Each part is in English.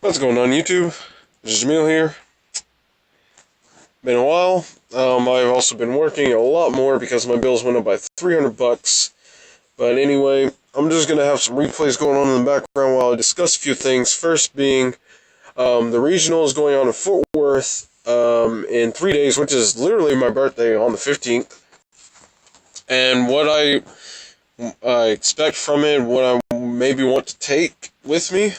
What's going on, YouTube? This is Jamil here. Been a while. I've also been working a lot more because my bills went up by $300. But anyway, I'm just gonna have some replays going on in the background while I discuss a few things. First being, the regional is going on in Fort Worth in 3 days, which is literally my birthday on the 15th. And what I expect from it, what I maybe want to take with me,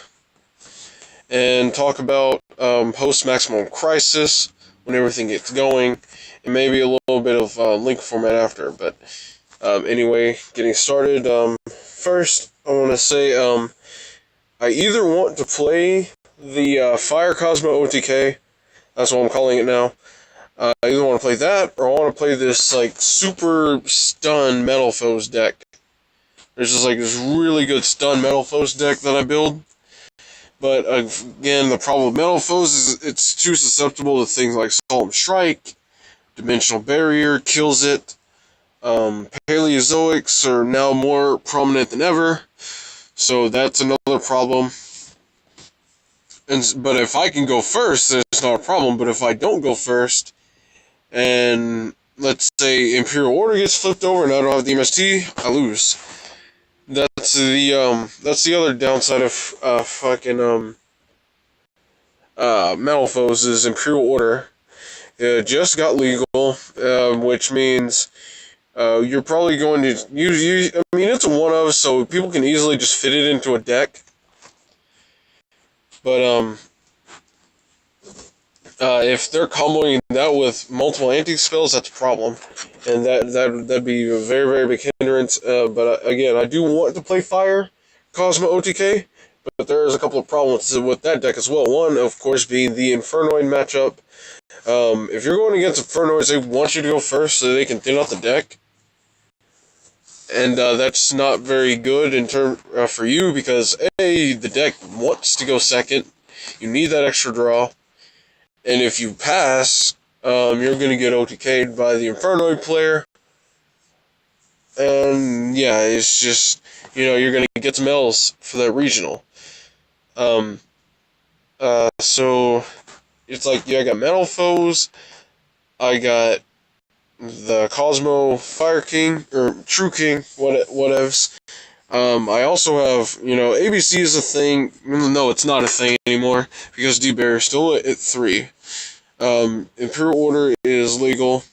and talk about post-Maximum Crisis when everything gets going, and maybe a little bit of link format after. But anyway, getting started, first I want to say I either want to play the Fire Cosmo OTK, that's what I'm calling it now. I either want to play that, or I want to play this like super stun Metal Foes deck. There's just like this really good stun Metal Foes deck that I build. But again, the problem with Metal Foes is it's too susceptible to things like Solemn Strike, Dimensional Barrier kills it. Paleozoics are now more prominent than ever, so that's another problem. But if I can go first, then it's not a problem. But if I don't go first, and let's say Imperial Order gets flipped over and I don't have the MST, I lose. That's the other downside of Metal Foes is Imperial Order. It just got legal, which means you're probably going to use. I mean, it's a one of, so people can easily just fit it into a deck. But if they're comboing that with multiple anti-spells, that's a problem, and that'd be a very, very big hindrance. But again, I do want to play Fire Cosmo OTK, but there is a couple of problems with that deck as well. One, of course, being the Infernoid matchup. If you're going against Infernoids, they want you to go first so they can thin out the deck, and that's not very good in for you because A, the deck wants to go second. You need that extra draw. And if you pass, you're going to get OTK'd by the Infernoid player. And yeah, it's just, you're going to get some L's for that regional. So it's like, I got Metal Foes, I got the Cosmo Fire King, or True King, whatevs. I also have, ABC is a thing. No, it's not a thing anymore, because D-Bear is still at 3. Imperial Order is legal.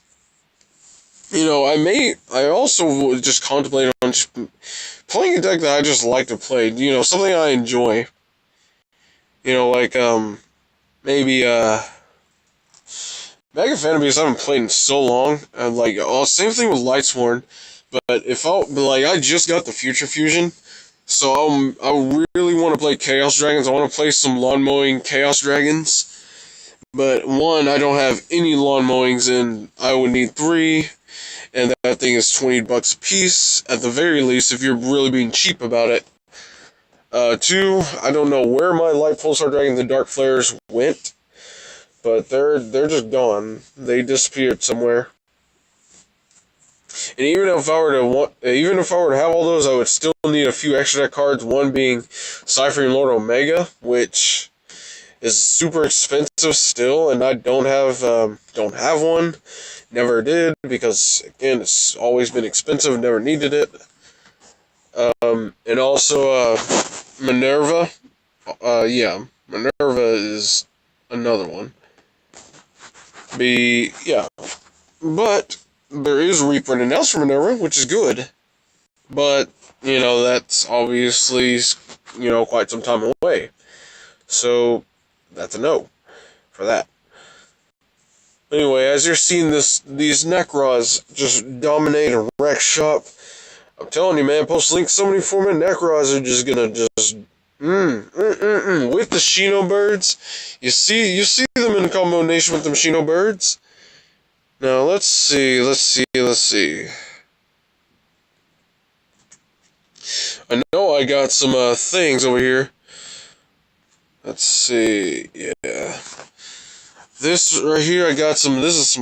I also just contemplate on just playing a deck that I just like to play, something I enjoy. Maybe, Mega Fanabeast I haven't played in so long, and same thing with Lightsworn. But I just got the Future Fusion, so I really want to play Chaos Dragons. I want to play some lawn mowing Chaos Dragons. But one, I don't have any lawn mowings, and I would need 3, and that thing is $20 a piece at the very least if you're really being cheap about it. 2, I don't know where my Light Pulsar Dragons and Dark Flares went, but they're just gone. They disappeared somewhere. And even if I were to have all those, I would still need a few extra deck cards. One being Ciphering Lord Omega, which is super expensive still, and I don't have one. Never did, because again, it's always been expensive. Never needed it. And also Minerva. Minerva is another one. But there is a reprinted else from Minerva, which is good. But, that's obviously, quite some time away. So, that's a no for that. Anyway, as you're seeing these Nekroz just dominate and wreck shop, I'm telling you, man, post-link summoning format Nekroz are just gonna with the Shino Birds. You see them in combination with the Shino Birds. Now, let's see. I know I got some things over here. Let's see, yeah. This right here, I got some, this is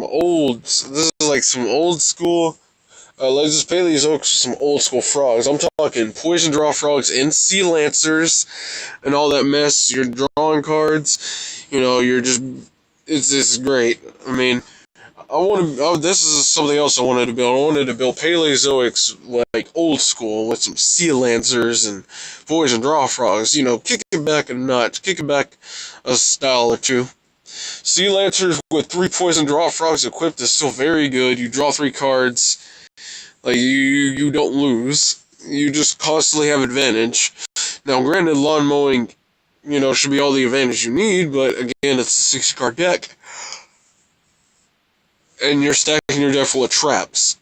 like some old school Legends Paleozoics with some old school frogs. I'm talking poison draw frogs and sea lancers and all that mess. You're drawing cards. You're just. It's great. I mean, this is something else I wanted to build. I wanted to build Paleozoics like old school with some sea lancers and poison draw frogs. Kicking back a notch, kicking back a style or two. Sea lancers with 3 poison draw frogs equipped is still very good. You draw 3 cards. Like, you don't lose. You just constantly have advantage. Now, granted, lawn mowing, should be all the advantage you need, but again, it's a 60-card deck. And you're stacking your deck full of traps.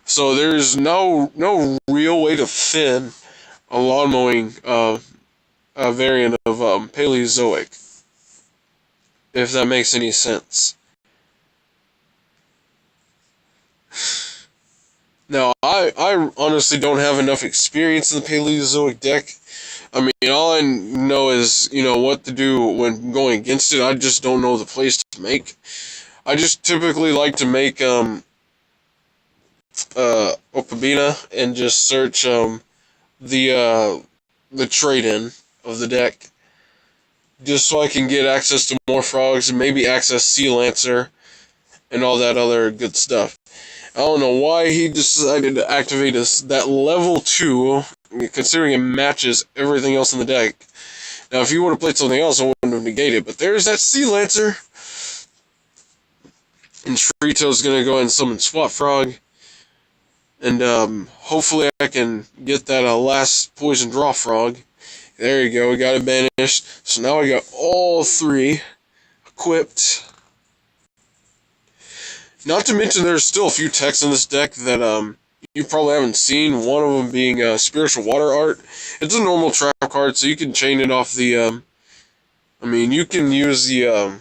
So there's no real way to thin a lawn mowing variant of Paleozoic, if that makes any sense. Now, I honestly don't have enough experience in the Paleozoic deck. I mean, all I know is, what to do when going against it. I just don't know the plays to make. I just typically like to make, Opabina and just search, the trade-in of the deck. Just so I can get access to more frogs and maybe access Sea Lancer and all that other good stuff. I don't know why he decided to activate that level 2, considering it matches everything else in the deck. Now, if you would have played something else, I wouldn't have negated, but there's that Sea Lancer. And Shrito's going to go ahead and summon Swap Frog. And hopefully I can get that last Poison Draw Frog. There you go, we got it banished. So now I got all 3 equipped. Not to mention there's still a few techs in this deck that you probably haven't seen. One of them being Spiritual Water Art. It's a normal trap card, so you can chain it off the... you can use the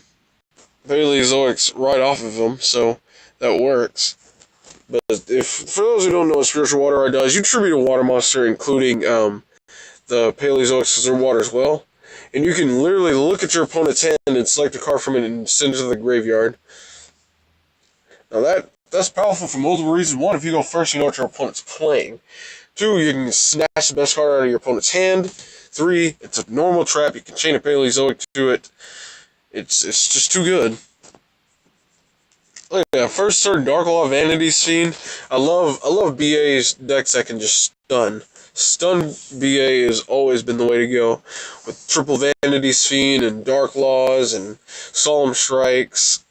Paleozoics right off of them, so that works. But for those who don't know what Spiritual Water Art does, you tribute a water monster, including the Paleozoics, because they're water as well. And you can literally look at your opponent's hand and select a card from it and send it to the graveyard. Now that's powerful for multiple reasons. 1, if you go first, you know what your opponent's playing. 2, you can snatch the best card out of your opponent's hand. 3, it's a normal trap. You can chain a Paleozoic to it. It's just too good. Look at that. First turn Darklaw Vanity's Fiend. I love BA's decks that can just stun. Stun BA has always been the way to go. With triple Vanity's Fiend and Darklaws and Solemn Strikes.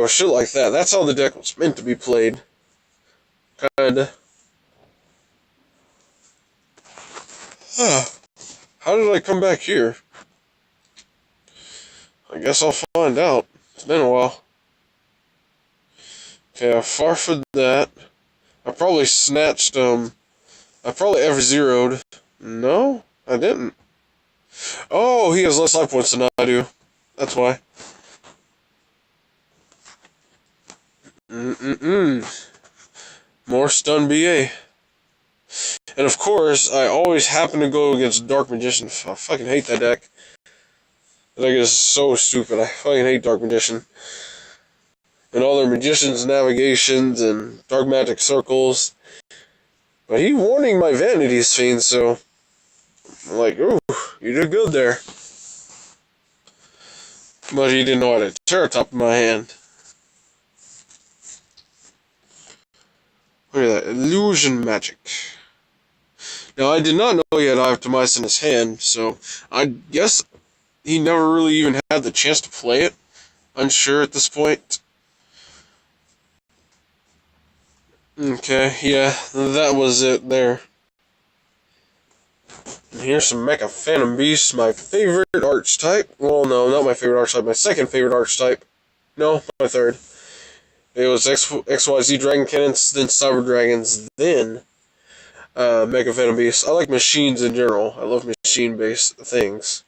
Shit like that. That's how the deck was meant to be played. Kinda. How did I come back here? I guess I'll find out. It's been a while. Okay, I farfed that. I probably snatched, I probably F-zeroed. No, I didn't. Oh, he has less life points than I do. That's why. More stun BA. And of course, I always happen to go against Dark Magician. I fucking hate that deck. That deck is so stupid. I fucking hate Dark Magician. And all their Magician's Navigations and Dark Magic Circles. But he warning my Vanity's Fiend, so I'm like, ooh, you did good there. But he didn't know how to tear top of my hand. Look at that, Illusion Magic. Now, I did not know he had Optimize in his hand, so I guess he never really even had the chance to play it. Unsure at this point. Okay, yeah, that was it there. And here's some Mecha Phantom Beasts, my favorite archetype. Well, no, not my favorite archetype, my second favorite archetype. No, my third. It was XYZ Dragon Cannons, then Cyber Dragons, then Mecha Phantom Beasts. I like machines in general. I love machine-based things.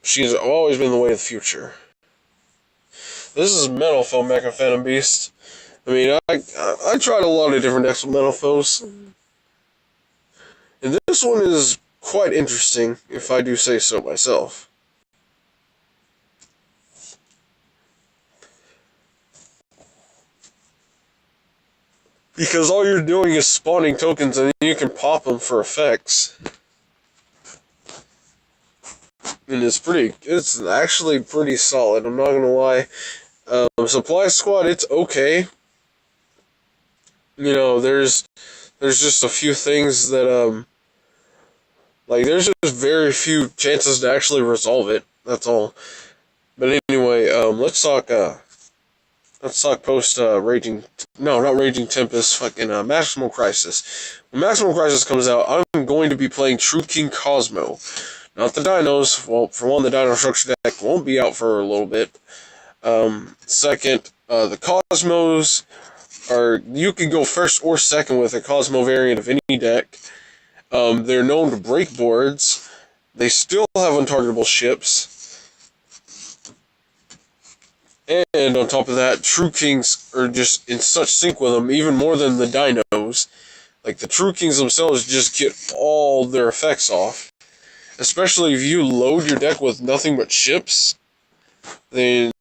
Machines have always been the way of the future. This is Metal Foe Mecha Phantom Beast. I mean, I tried a lot of different decks with Metal Foes. And this one is quite interesting, if I do say so myself. Because all you're doing is spawning tokens and you can pop them for effects. And it's actually pretty solid, I'm not gonna lie. Supply Squad, it's okay. You know, there's just a few things that, like, there's just very few chances to actually resolve it, that's all. But anyway, let's talk post, not Raging Tempest, fucking, Maximal Crisis. When Maximal Crisis comes out, I'm going to be playing True King Cosmo. Not the Dinos. Well, for one, the Dino Structure deck won't be out for a little bit. Second, the Cosmos you can go first or second with a Cosmo variant of any deck. They're known to break boards. They still have untargetable ships. And on top of that, True Kings are just in such sync with them, even more than the Dinos. Like, the True Kings themselves just get all their effects off. Especially if you load your deck with nothing but ships, then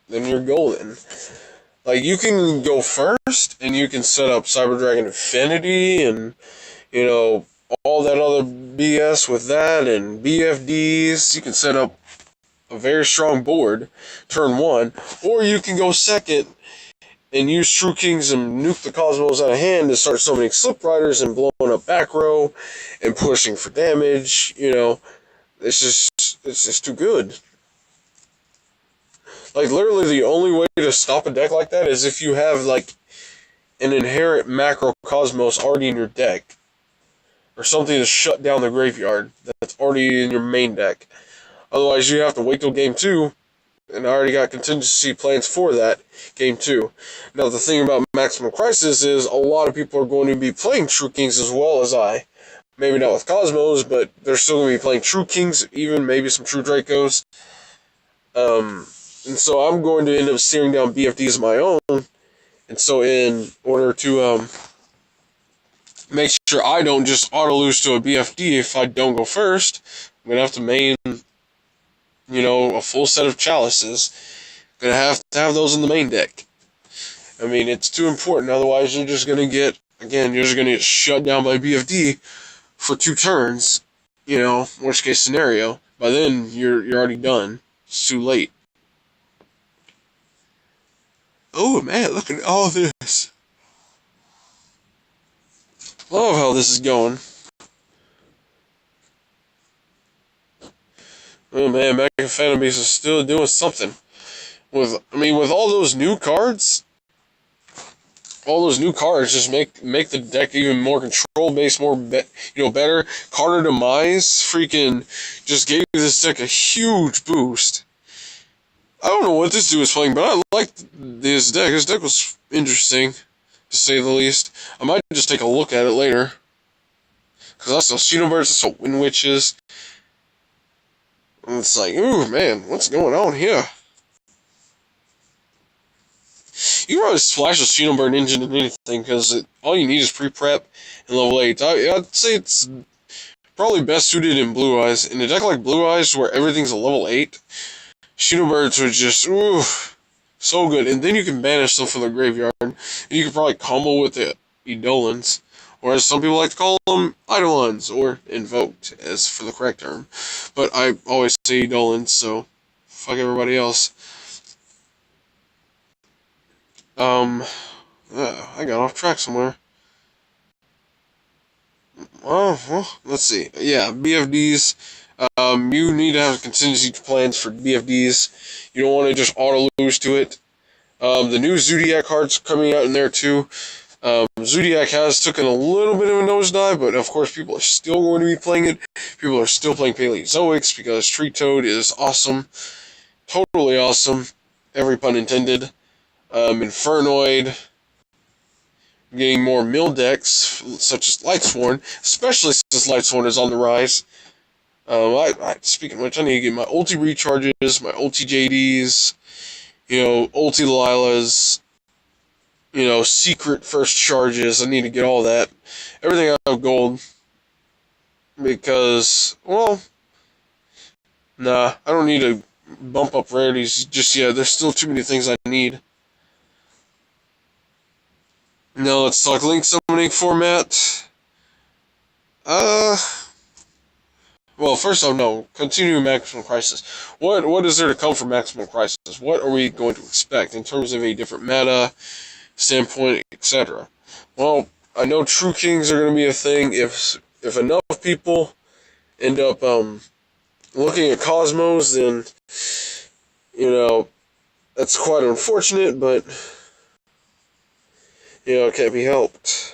you're golden. Like, you can go first, and you can set up Cyber Dragon Infinity, and, you know, all that other BS with that, and BFDs. You can set up a very strong board, turn one, or you can go second, and use True Kings and nuke the Cosmos out of hand and start summoning Slip Riders and blowing up back row, and pushing for damage, you know. It's just too good. Like, literally the only way to stop a deck like that is if you have, like, an inherent macro Cosmos already in your deck. Or something to shut down the graveyard that's already in your main deck. Otherwise, you have to wait till game 2, and I already got contingency plans for that, game 2. Now, the thing about Maximum Crisis is a lot of people are going to be playing True Kings as well as I. Maybe not with Cosmos, but they're still going to be playing True Kings, even maybe some True Dracos. And so I'm going to end up steering down BFDs of my own. And so in order to make sure I don't just auto-lose to a BFD if I don't go first, I'm going to have to main, you know, a full set of chalices. I'm going to have those in the main deck. I mean, it's too important, otherwise you're just going to get, again, you're just going to get shut down by BFD for 2 turns, you know, worst case scenario. By then, you're already done. It's too late. Oh man, look at all this. Love how this is going. Oh man, Mega Phantom Beast is still doing something. With all those new cards, just make the deck even more control-based, more better. Carter Demise freaking just gave this deck a huge boost. I don't know what this dude was playing, but I liked this deck. This deck was interesting, to say the least. I might just take a look at it later. Because I saw Xenobirds, I saw Wind Witches. And it's like, ooh, man, what's going on here? You can probably splash a Xenobird engine in anything, because all you need is pre-prep and level 8. I'd say it's probably best suited in Blue Eyes. In a deck like Blue Eyes, where everything's a level 8, Xenobirds would just, ooh, so good. And then you can banish them from the graveyard. And you can probably combo with the Eidolons. Or as some people like to call them, Eidolons. Or Invoked, as for the correct term. But I always say Eidolons, so fuck everybody else. I got off track somewhere. Well, let's see. Yeah, BFDs. You need to have contingency plans for BFDs. You don't want to just auto-lose to it. The new Zodiac card's coming out in there, too. Zodiac has taken a little bit of a nosedive, but of course people are still going to be playing it. People are still playing Paleozoics because Tree Toad is awesome. Totally awesome. Every pun intended. Infernoid. Getting more mill decks, such as Lightsworn, especially since Lightsworn is on the rise. Speaking of which, I need to get my ulti recharges, my ulti JDs, ulti Lilas, secret first charges. I need to get all that. Everything out of gold. Because, well, nah, I don't need to bump up rarities just yet. There's still too many things I need. Now let's talk link summoning format. Uh, well, first off, no. Continue Maximum Crisis. What is there to come from Maximum Crisis? What are we going to expect in terms of a different meta, standpoint, etc.? Well, I know True Kings are going to be a thing if enough people end up looking at Cosmos, then that's quite unfortunate, but it can't be helped.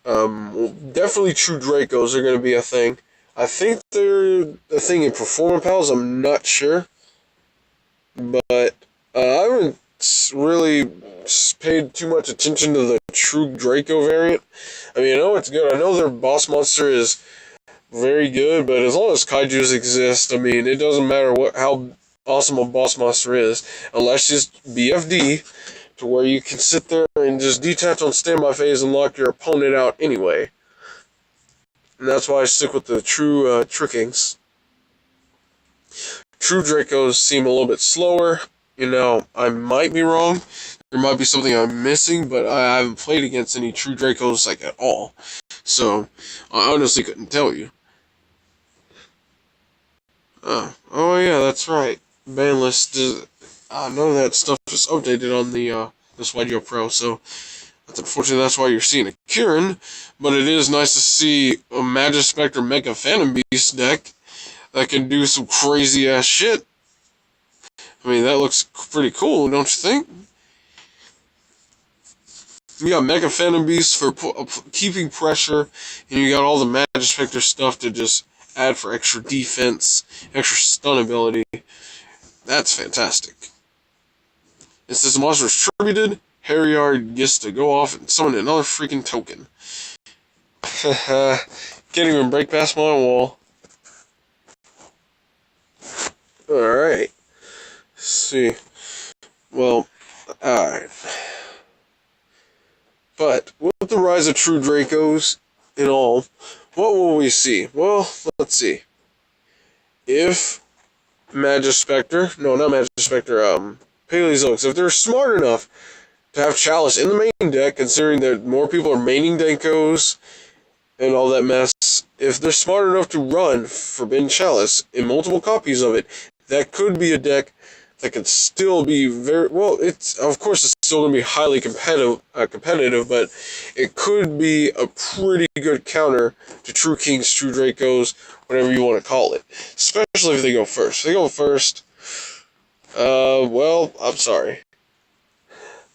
Definitely True Dracos are going to be a thing. I think they're a thing in Performance Pals. I'm not sure, but I haven't really paid too much attention to the True Draco variant. I mean, I know it's good. I know their boss monster is very good, but as long as kaijus exist, I mean, it doesn't matter how awesome a boss monster is, unless it's BFD, to where you can sit there and just detach on standby phase and lock your opponent out anyway. And that's why I stick with the true Kings. True Dracos seem a little bit slower. I might be wrong. There might be something I'm missing, but I haven't played against any True Dracos at all. So, I honestly couldn't tell you. Oh yeah, that's right. Ban list none of that stuff is updated on the this YDO Pro, so unfortunately that's why you're seeing a Kieran, but it is nice to see a Magispector Mega Phantom Beast deck that can do some crazy ass shit. I mean, that looks pretty cool, don't you think? You got Mega Phantom Beast for keeping pressure, and you got all the Magispector stuff to just add for extra defense, extra stun ability. That's fantastic. It says the monster is tributed, Harryard gets to go off and summon another freaking token. Can't even break past my wall. Alright. Let's see. Well, alright. But, with the rise of True Dracos and all, what will we see? Well, let's see. If Magispector, no, not Magispector, Paleozoics, if they're smart enough to have Chalice in the main deck, considering that more people are maining Denkos and all that mess, if they're smart enough to run Forbidden Chalice in multiple copies of it, that could be a deck that could still be very well. It's of course it's still going to be highly competitive, but it could be a pretty good counter to True Kings, True Dracos, whatever you want to call it. Especially if they go first. If they go first, well, I'm sorry.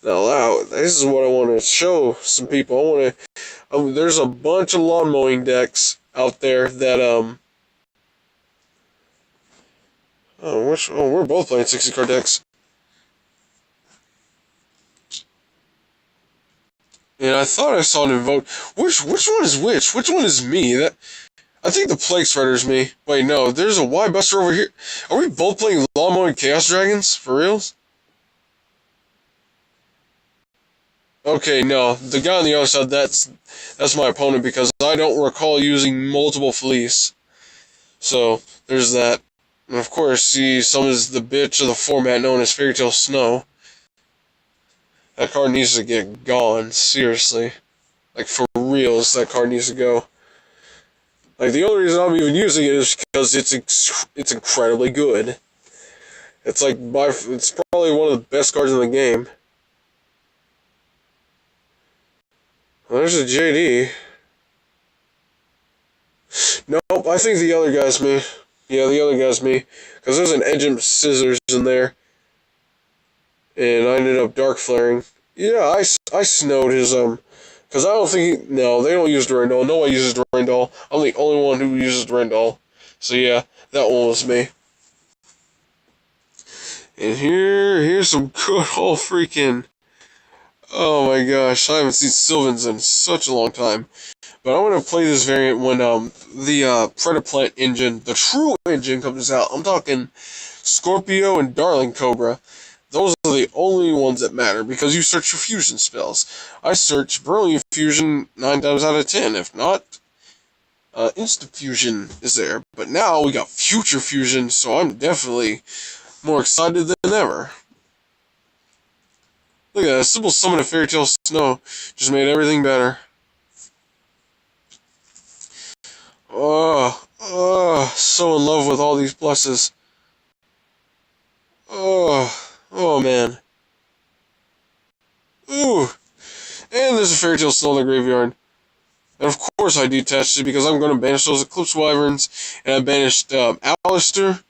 Now, this is what I want to show some people. I want to. There's a bunch of lawn mowing decks out there that we're both playing 60 card decks. And I thought I saw an invoke. Which one is which? Which one is me? I think the Plague Spreader's me. Wait, no, there's a Y-Buster over here. Are we both playing lawn mowing Chaos Dragons? For reals? Okay, no, the guy on the other side, that's my opponent because I don't recall using multiple fleece. So, there's that. And of course, he summons the bitch of the format known as Fairy Tale Snow. That card needs to get gone, seriously. Like, for reals, that card needs to go. Like, the only reason I'm even using it is because it's incredibly good. It's it's probably one of the best cards in the game. Well, there's a JD. Nope, I think the other guy's me. Yeah, the other guy's me. Because there's an Edgem Scissors in there. And I ended up dark flaring. Yeah, I snowed his, because I don't think, no, they don't use Durandal. No one uses Durandal. I'm the only one who uses Durandal. So yeah, that one was me. And here's some good old freaking, oh my gosh, I haven't seen Sylvans in such a long time. But I want to play this variant when the Predaplant engine, the true engine, comes out. I'm talking Scorpio and Darling Cobra. Those are the only ones that matter, because you search for fusion spells. I search Brilliant Fusion 9 times out of 10. If not, Instant Fusion is there. But now we got Future Fusion, so I'm definitely more excited than ever. Look at that. Simple summon of Fairy Tale Snow just made everything better. So in love with all these pluses. Oh man. Ooh. And there's a Fairy Tale Snow in the graveyard. And of course I detached it because I'm going to banish those Eclipse Wyverns. And I banished Alistair.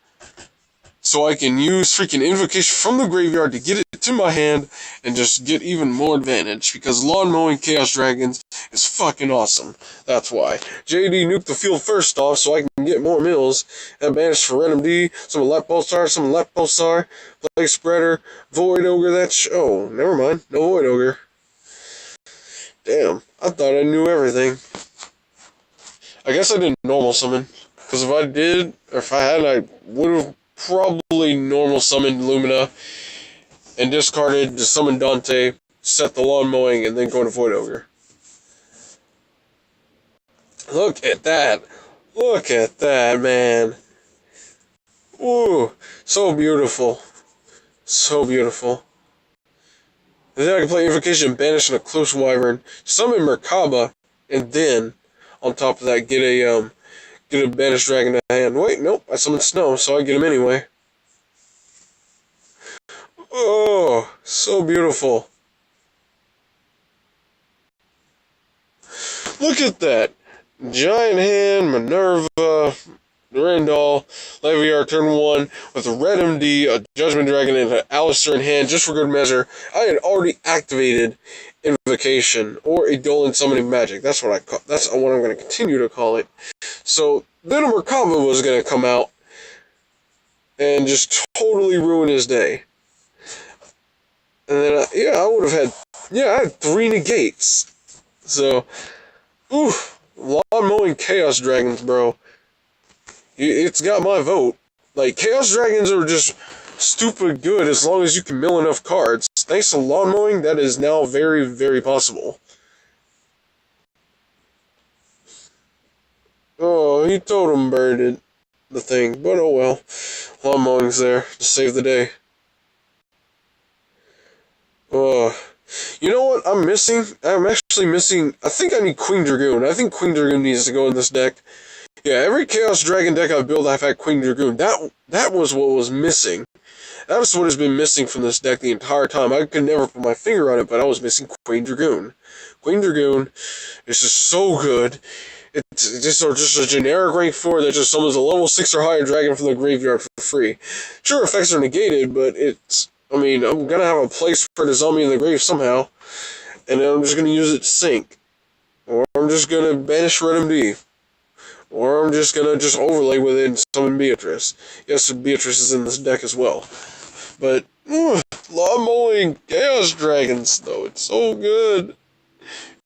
So I can use freaking Invocation from the graveyard to get it to my hand and just get even more advantage. Because Lawn Mowing Chaos Dragons is fucking awesome. That's why. JD nuked the field first off so I can get more mills. And banished for Random D, some Lap Pulsar, some Lap Pulsar, Plague Spreader, Void Ogre, oh, never mind. No Void Ogre. Damn, I thought I knew everything. I guess I didn't normal summon. Because if I did, or if I had, I would have probably normal summoned Lumina and discarded to summon Dante, set the Lawn Mowing, and then go to Void Ogre. Look at that. Look at that, man. Ooh, so beautiful. So beautiful. And then I can play Invocation, banish an Eclipse Wyvern, summon Merkaba, and then, on top of that, get a banished dragon to hand. Wait, nope, I summoned Snow, so I get him anyway. Oh, so beautiful. Look at that. Giant Hand, Minerva, Durandal, Leviar, turn 1, with a red MD, a Judgment Dragon, and an Alistair in hand, just for good measure. I had already activated Invocation, or Eidolon Summoning Magic. That's what I'm going to continue to call it. So, then a Merkaba was going to come out and just totally ruin his day. And then, I had 3 negates. So, Lawn Mowing Chaos Dragons, bro. It's got my vote. Like, Chaos Dragons are just stupid good as long as you can mill enough cards. Thanks to Lawn Mowing, that is now very, very possible. Oh, he totem birded the thing, but oh well. Lawn Mowing's there to save the day. You know what I'm missing? I'm actually missing... I think I need Queen Dragoon. I think Queen Dragoon needs to go in this deck. Yeah, every Chaos Dragon deck I've built, I've had Queen Dragoon. That was what was missing. That was what has been missing from this deck the entire time. I could never put my finger on it, but I was missing Queen Dragoon. Queen Dragoon is just so good. It's just a generic rank 4 that just summons a level 6 or higher dragon from the graveyard for free. Sure, effects are negated, but I'm gonna have a place for the zombie in the grave somehow, and then I'm just gonna use it to sink. Or I'm just gonna banish Red MD. Or I'm just gonna overlay with it and summon Beatrice. Yes, Beatrice is in this deck as well. But, Lawn Mowing Chaos Dragons, though, it's so good.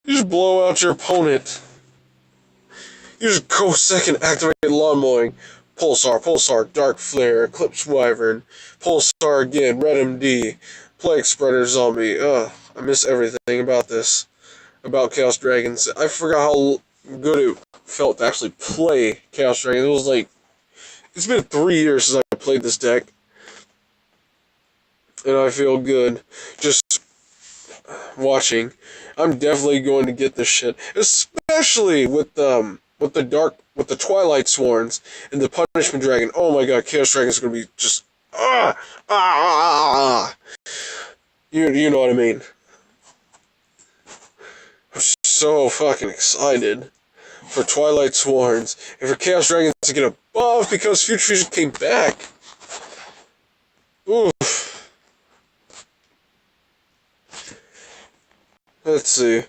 You just blow out your opponent. You just go second, activate Lawn Mowing. Pulsar, Dark Flare, Eclipse Wyvern, Pulsar again, Red MD, Plague Spreader Zombie. I miss everything about this. About Chaos Dragons. I forgot how good it felt to actually play Chaos Dragons. It was like... It's been 3 years since I played this deck. And I feel good just watching. I'm definitely going to get this shit. Especially with the Twilight Sworns and the Punishment Dragon. Oh my god, Chaos Dragon is going to be just... You know what I mean. I'm so fucking excited for Twilight Sworns and for Chaos Dragons to get a buff because Future Fusion came back. Oof. Let's see.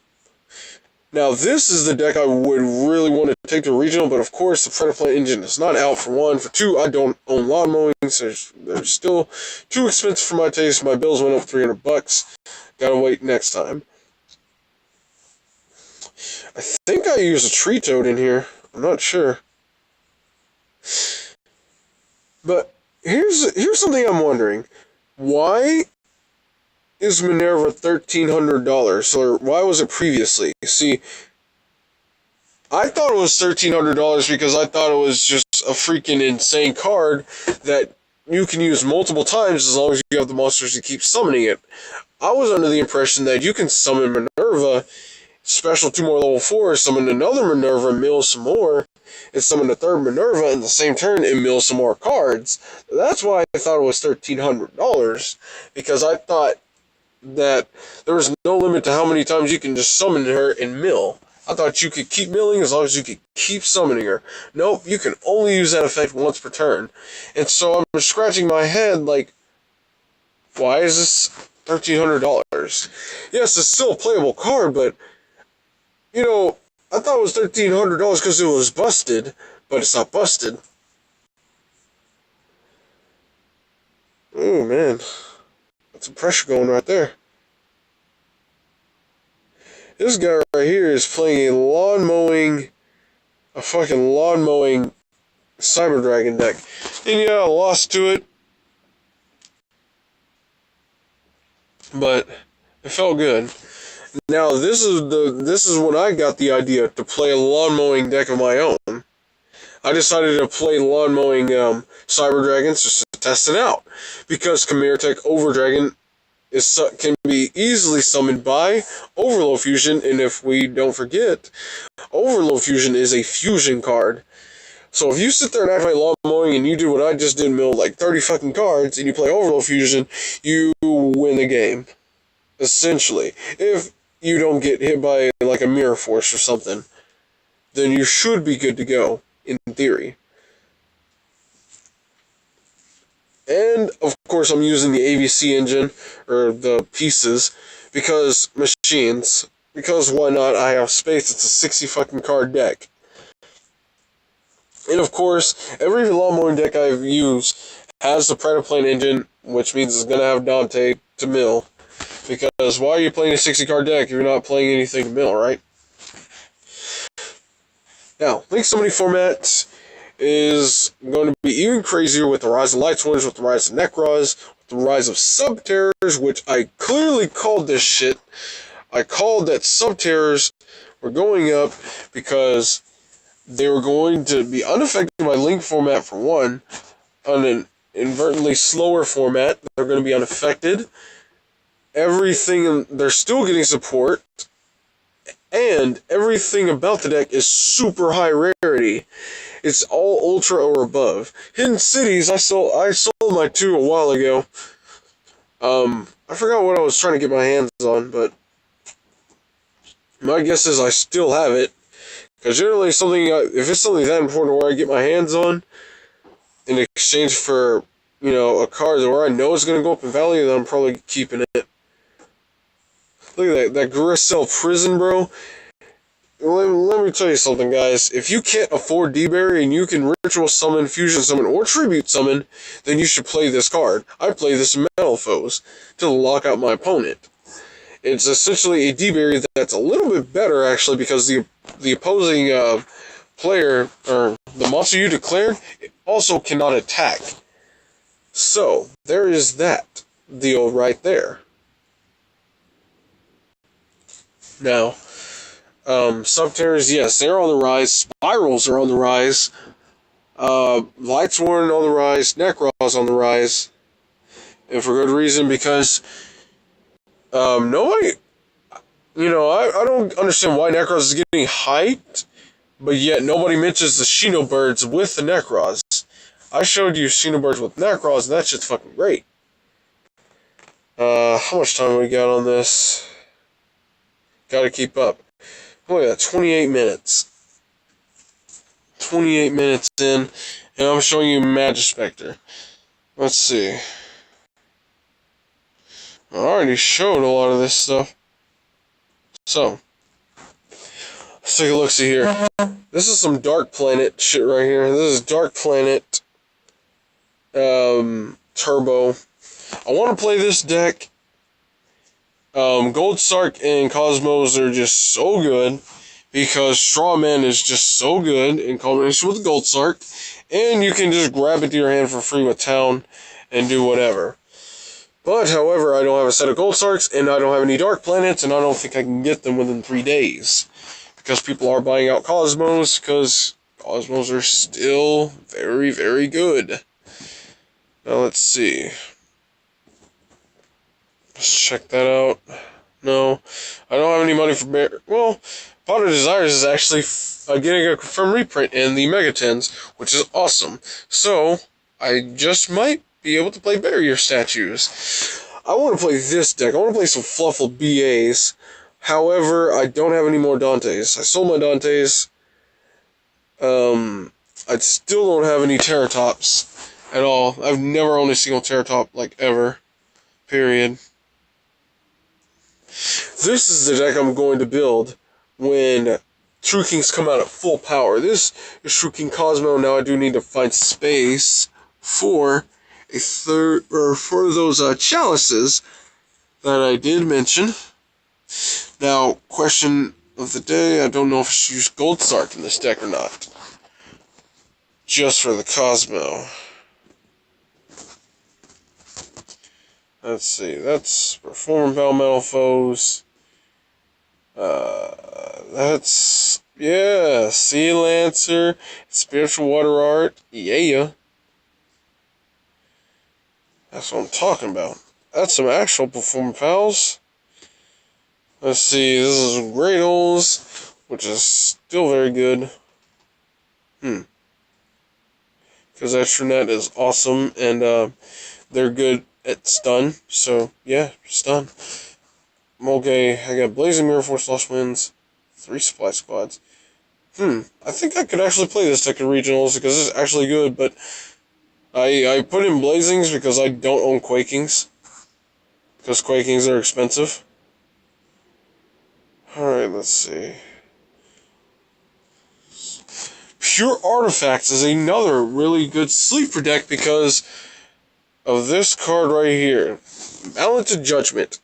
Now, this is the deck I would really want to take to regional, but of course, the Predator Plant engine is not out for 1. For 2, I don't own Lawn Mowing, so they're still too expensive for my taste. My bills went up $300. Gotta wait next time. I think I used a Tree Toad in here. I'm not sure. But here's something I'm wondering. Why is Minerva $1,300? Or why was it previously? See, I thought it was $1,300 because I thought it was just a freaking insane card that you can use multiple times as long as you have the monsters to keep summoning it. I was under the impression that you can summon Minerva, special 2 more level 4, summon another Minerva, mill some more, and summon a third Minerva in the same turn and mill some more cards. That's why I thought it was $1,300, because I thought that there was no limit to how many times you can just summon her and mill. I thought you could keep milling as long as you could keep summoning her. Nope, you can only use that effect once per turn. And so I'm scratching my head like, why is this $1,300? Yes, it's still a playable card, but, you know, I thought it was $1,300 because it was busted, but it's not busted. Oh, man. That's some pressure going right there. This guy right here is playing a fucking lawn mowing Cyber Dragon deck. And yeah, I lost to it, but it felt good. Now this is when I got the idea to play a lawn mowing deck of my own. I decided to play lawn mowing Cyber Dragons just to test it out, because Chimera Tech Overdragon can be easily summoned by Overload Fusion, and if we don't forget, Overload Fusion is a fusion card. So if you sit there and activate lawn mowing and you do what I just did, mill like 30 fucking cards, and you play Overload Fusion, you win the game. Essentially. If you don't get hit by like a Mirror Force or something, then you should be good to go, in theory. And, of course, I'm using the AVC engine, or the pieces, because machines. Because why not? I have space. It's a 60 fucking card deck. And, of course, every lawn mowing deck I've used has the Predaplane engine, which means it's going to have Dante to mill. Because why are you playing a 60 card deck if you're not playing anything to mill, right? Now, Link Summoning format is going to be even crazier with the rise of Lightsworns, with the rise of Necros, with the rise of Subterrors, which I clearly called this shit. I called that Subterrors were going up because they were going to be unaffected by Link format for one, on an inadvertently slower format. They're going to be unaffected. Everything, they're still getting support, and everything about the deck is super high rarity. It's all ultra or above. Hidden Cities, I sold my 2 a while ago. I forgot what I was trying to get my hands on, but my guess is I still have it. Because generally, if it's something that important where I get my hands on, in exchange for, a card where I know it's going to go up in value, then I'm probably keeping it. Look at that Garcelle Prison, bro. Let me tell you something, guys. If you can't afford D-Berry and you can Ritual Summon, Fusion Summon, or Tribute Summon, then you should play this card. I play this in Metal Foes to lock out my opponent. It's essentially a D-Berry that's a little bit better, actually, because the opposing player, or the monster you declared, also cannot attack. So, there is that deal right there. Now, Subterrors, yes, they're on the rise. Spirals are on the rise. Lightsworn on the rise. Necros on the rise. And for good reason, because nobody, I don't understand why Necros is getting hyped, but yet nobody mentions the Xenobirds with the Necros. I showed you Xenobirds with Necros, and that shit's fucking great. How much time we got on this? Gotta keep up. Look at that, 28 minutes. 28 minutes in, and I'm showing you Magispector. Let's see. I already showed a lot of this stuff. So, let's take a look-see here. This is some Dark Planet shit right here. This is Dark Planet Turbo. I want to play this deck. Gold Sark and Cosmos are just so good, because Strawman is just so good in combination with Gold Sark, and you can just grab it to your hand for free with Town and do whatever. But, however, I don't have a set of Gold Sarks, and I don't have any Dark Planets, and I don't think I can get them within 3 days, because people are buying out Cosmos, because Cosmos are still very, very good. Now, let's see. Let's check that out. No, I don't have any money for Bear. Well, Pot of Desires is actually getting a confirmed reprint in the Megatens, which is awesome. So, I just might be able to play barrier statues. I want to play this deck. I want to play some Fluffle BAs. However, I don't have any more Dantes. I sold my Dantes. I still don't have any Terratops at all. I've never owned a single Terratop, like, ever. Period. This is the deck I'm going to build when True Kings come out at full power. This is True King Cosmo. Now I do need to find space for a third, or for those chalices that I did mention. Now, question of the day, I don't know if I should use Gold Sark in this deck or not. Just for the Cosmo. Let's see, that's Perform Metal Foes. That's, yeah, Sea Lancer, Spiritual Water Art, yeah. That's what I'm talking about. That's some actual Perform Pals. Let's see, this is Greydolls, which is still very good. Because Astronet is awesome, and they're good at stun, so yeah, stun. Okay, I got Blazing Mirror Force, Lost Winds, 3 Supply Squads. I think I could actually play this deck in regionals because it's actually good, but I put in Blazings because I don't own Quakings. Because Quakings are expensive. Alright, let's see. Pure Artifacts is another really good sleeper deck because of this card right here. Balance of Judgment.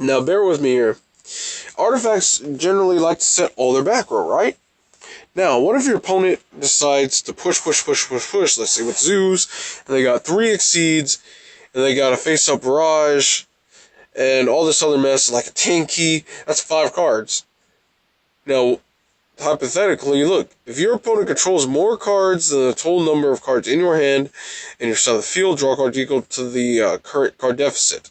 Now, bear with me here. Artifacts generally like to set all their back row, right? Now, what if your opponent decides to push? Let's say with Zeus, and they got 3 Exceeds, and they got a face-up Barrage, and all this other mess, like a Tanky. That's 5 cards. Now, hypothetically, look, if your opponent controls more cards than the total number of cards in your hand, and your side of the field, draw cards equal to the current card deficit.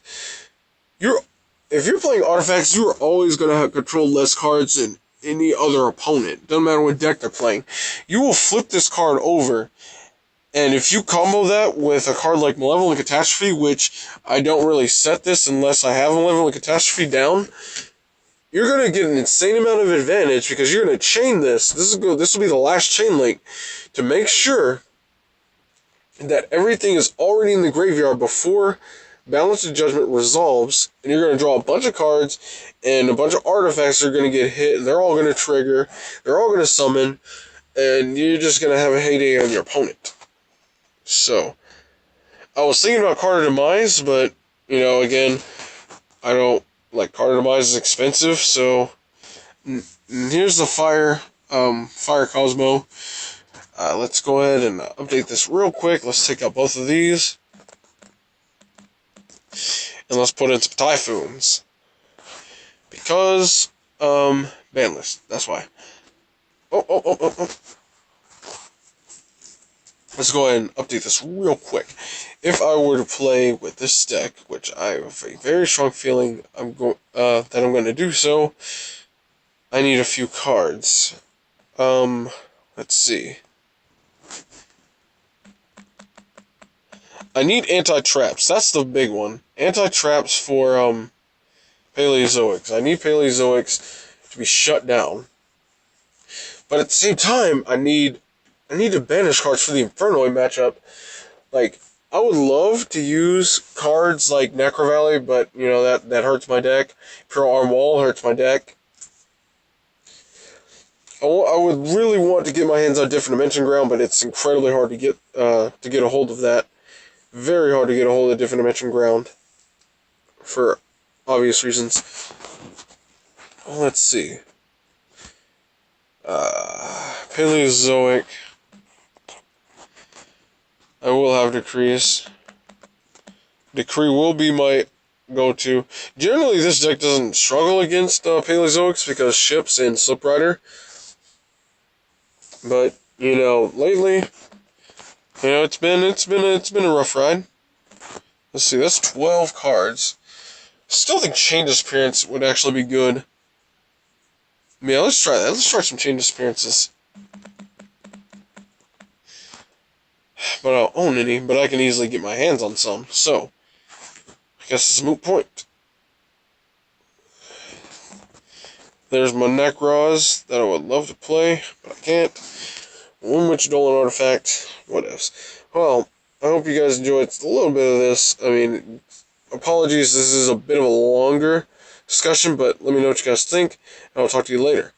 If you're playing Artifacts, you are always going to control less cards than any other opponent. Doesn't matter what deck they're playing. You will flip this card over, and if you combo that with a card like Malevolent Catastrophe, which I don't really set this unless I have Malevolent Catastrophe down, you're going to get an insane amount of advantage because you're going to chain this. This will be the last chain link to make sure that everything is already in the graveyard before Balance of Judgment resolves, and you're going to draw a bunch of cards, and a bunch of artifacts are going to get hit, and they're all going to trigger, they're all going to summon, and you're just going to have a heyday on your opponent. So, I was thinking about Card of Demise, but, you know, again, I don't, like, Card of Demise is expensive, so, here's the Fire Cosmo. Let's go ahead and update this real quick. Let's take out both of these. And let's put in some Typhoons. Because, ban list. That's why. Oh. Let's go ahead and update this real quick. If I were to play with this deck, which I have a very strong feeling that I'm going to do so, I need a few cards. Let's see. I need anti-traps. That's the big one. Anti-traps for Paleozoics. I need Paleozoics to be shut down. But at the same time, I need to banish cards for the Infernoid matchup. Like, I would love to use cards like Necro Valley, but you know that hurts my deck. Pure Arm Wall hurts my deck. I would really want to get my hands on Different Dimension Ground, but it's incredibly hard to get a hold of that. Very hard to get a hold of Different Dimension Ground, for obvious reasons. Let's see. Paleozoic. I will have Decrease. Decree will be my go-to. Generally, this deck doesn't struggle against Paleozoics because Ships and Slip Rider. But, you know, lately, you know, it's been a rough ride. Let's see, that's 12 cards. Still think Chain Disappearance would actually be good. Yeah, let's try that. Let's try some Chain Disappearances. But I don't own any, but I can easily get my hands on some. So, I guess it's a moot point. There's my Nekroz that I would love to play, but I can't. One Witch Dolan Artifact. What else? Well, I hope you guys enjoyed a little bit of this. I mean, apologies, this is a bit of a longer discussion, but let me know what you guys think, and I'll talk to you later.